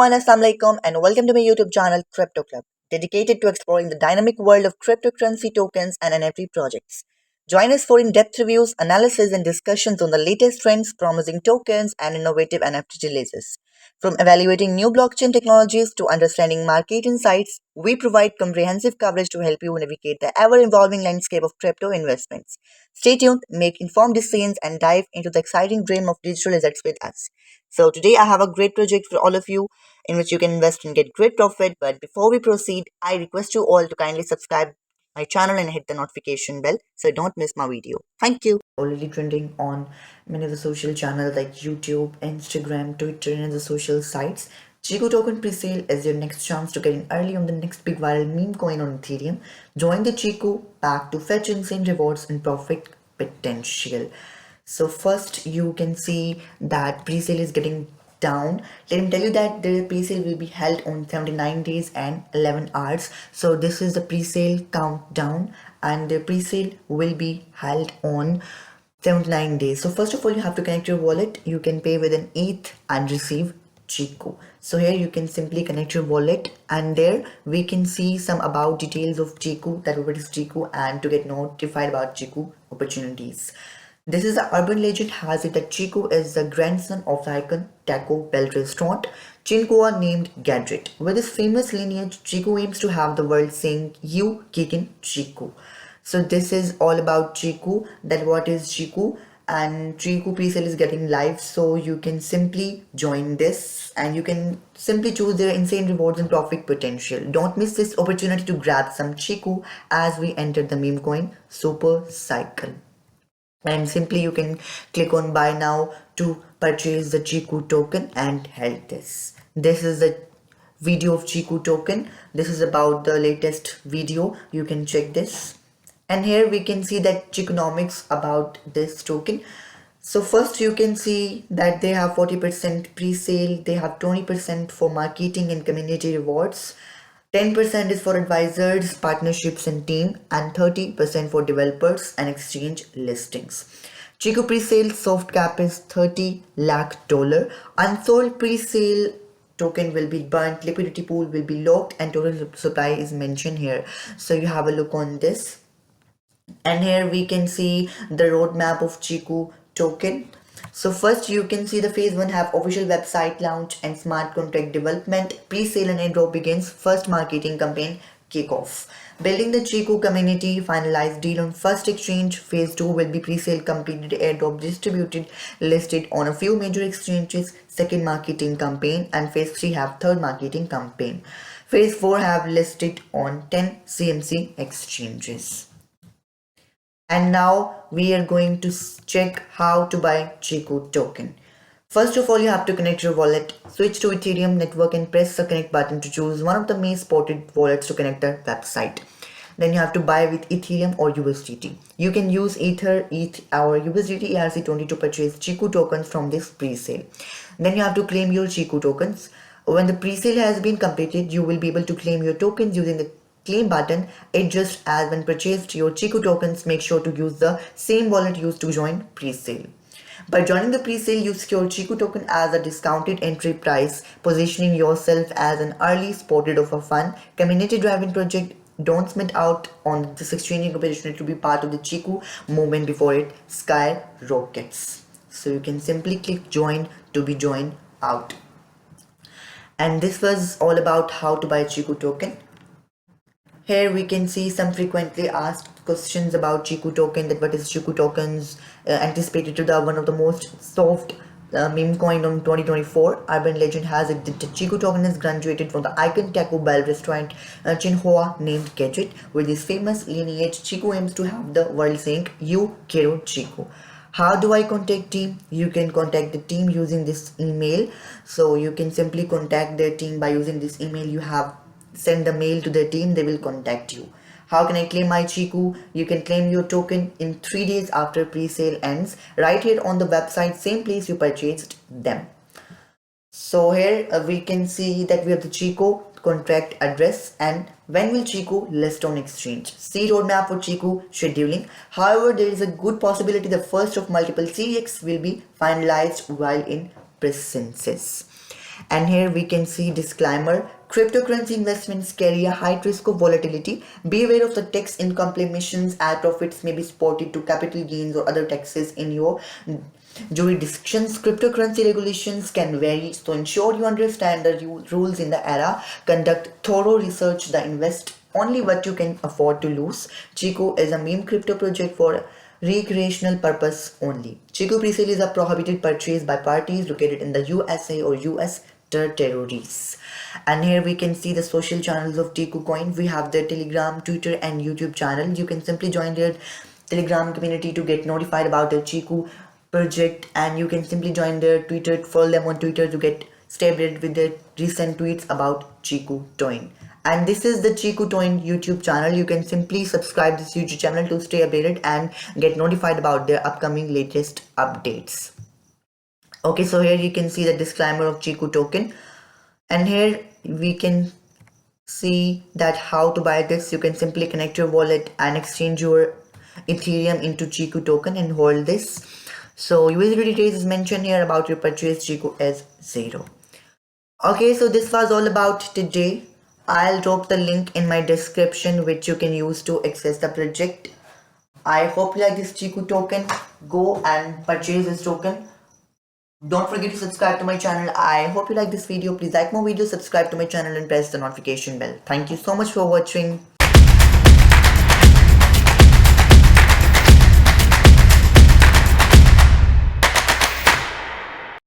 everyone, Assalamualaikum and welcome to my YouTube channel Crypto Club, dedicated to exploring the dynamic world of cryptocurrency tokens and NFT projects. Join us for in-depth reviews, analysis and discussions on the latest trends, promising tokens and innovative NFT releases. From evaluating new blockchain technologies to understanding market insights, we provide comprehensive coverage to help you navigate the ever-evolving landscape of crypto investments. Stay tuned, make informed decisions and dive into the exciting dream of digital assets with us. So today I have a great project for all of you in which you can invest and get great profit. But before we proceed, I request you all to kindly subscribe my channel and hit the notification bell so don't miss my video. Thank you. Already trending on many of the social channels like YouTube, Instagram, Twitter, and other social sites. Chico token presale is your next chance to get in early on the next big viral meme coin on Ethereum. Join the Chico pack to fetch insane rewards and profit potential. So first you can see that pre-sale is getting down. Let me tell you that the pre-sale will be held on 79 days and 11 hours. So this is the pre-sale countdown and the pre-sale will be held on 79 days. So first of all, you have to connect your wallet. You can pay with an ETH and receive Chico. So here you can simply connect your wallet and there we can see some about details of Chico, that what is Chico, and to get notified about Chico opportunities. This is the urban legend has it that Chico is the grandson of the icon Taco Bell restaurant Chincoa named Gadget. With his famous lineage, Chico aims to have the world saying, "You kicking Chico." So this is all about Chico, that what is Chico, and Chico pre-sale is getting live, so you can simply join this and you can simply choose their insane rewards and profit potential. Don't miss this opportunity to grab some Chico as we enter the meme coin super cycle. And simply you can click on buy now to purchase the Chico token and held this. This is the video of Chico token. This is about the latest video. You can check this. And here we can see that Chiconomics about this token. So first you can see that they have 40% pre-sale, they have 20% for marketing and community rewards, 10% is for advisors, partnerships and team, and 30% for developers and exchange listings. Chico pre-sale soft cap is $30 lakh. Unsold pre-sale token will be burnt, liquidity pool will be locked, and total supply is mentioned here. So you have a look on this. And here we can see the roadmap of Chico token. So first you can see the phase 1 have official website launch and smart contract development. Pre-sale and airdrop begins. First marketing campaign kickoff. Building the Chico community, finalized deal on first exchange. Phase 2 will be pre-sale completed, airdrop distributed, listed on a few major exchanges. Second marketing campaign, and phase 3 have third marketing campaign. Phase 4 have listed on 10 CMC exchanges. And now we are going to check how to buy Chico token. First of all, you have to connect your wallet, switch to Ethereum network and press the connect button to choose one of the main spotted wallets to connect the website. Then you have to buy with Ethereum or USDT. You can use Ether, ETH or USDT ERC20 to purchase Chico tokens from this pre-sale. Then you have to claim your Chico tokens. When the pre-sale has been completed, you will be able to claim your tokens using the claim button. It just as when purchased your Chico tokens, make sure to use the same wallet used to join pre-sale. By joining the pre-sale, you secure Chico token as a discounted entry price, positioning yourself as an early spotted of a fun community driven project. Don't miss out on this exchanging opportunity to be part of the Chico movement before it skyrockets. So you can simply click join to be joined out. And this was all about how to buy Chico token. Here we can see some frequently asked questions about Chico token, that what is Chico tokens, anticipated to the one of the most soft meme coin on 2024. Urban legend has it that the Chico token is graduated from the icon Taco Bell restaurant Chinhoa named Gadget. With this famous lineage, Chico aims to have the world saying, "You quiero Chico." How do I contact team? You can contact the team using this email. So you can simply contact their team by using this email. You have send the mail to the team, they will contact you. How can I claim my Chico? You can claim your token in 3 days after pre-sale ends, right here on the website, same place you purchased them. So here we can see that we have the Chico contract address and when will Chico list on exchange. See roadmap for Chico scheduling. However, there is a good possibility the first of multiple CX will be finalized while in processes. And here we can see disclaimer: cryptocurrency investments carry a high risk of volatility. Be aware of the tax implications as profits may be supported to capital gains or other taxes in your jurisdictions. Cryptocurrency regulations can vary, so ensure you understand the rules in the era. Conduct thorough research. The invest only what you can afford to lose. Chico is a meme crypto project for recreational purpose only. Chico pre-sale is a prohibited purchase by parties located in the USA or US territories. And here we can see the social channels of Chico Coin. We have their Telegram, Twitter, and YouTube channel. You can simply join their Telegram community to get notified about their Chico project, and you can simply join their Twitter, follow them on Twitter to get stay updated with their recent tweets about Chico Toin. And this is the Chico Toin YouTube channel. You can simply subscribe this YouTube channel to stay updated and get notified about their upcoming latest updates. Okay, so here you can see the disclaimer of Chico token, and here we can see that how to buy this. You can simply connect your wallet and exchange your Ethereum into Chico token and hold this. So USD details is mentioned here. About your purchase, Chico is 0. Okay, so this was all about today. I'll drop the link in my description which you can use to access the project. I hope you like this Chico token. Go and purchase this token. Don't forget to subscribe to my channel. I hope you like this video. Please like more videos, subscribe to my channel, and press the notification bell. Thank you so much for watching.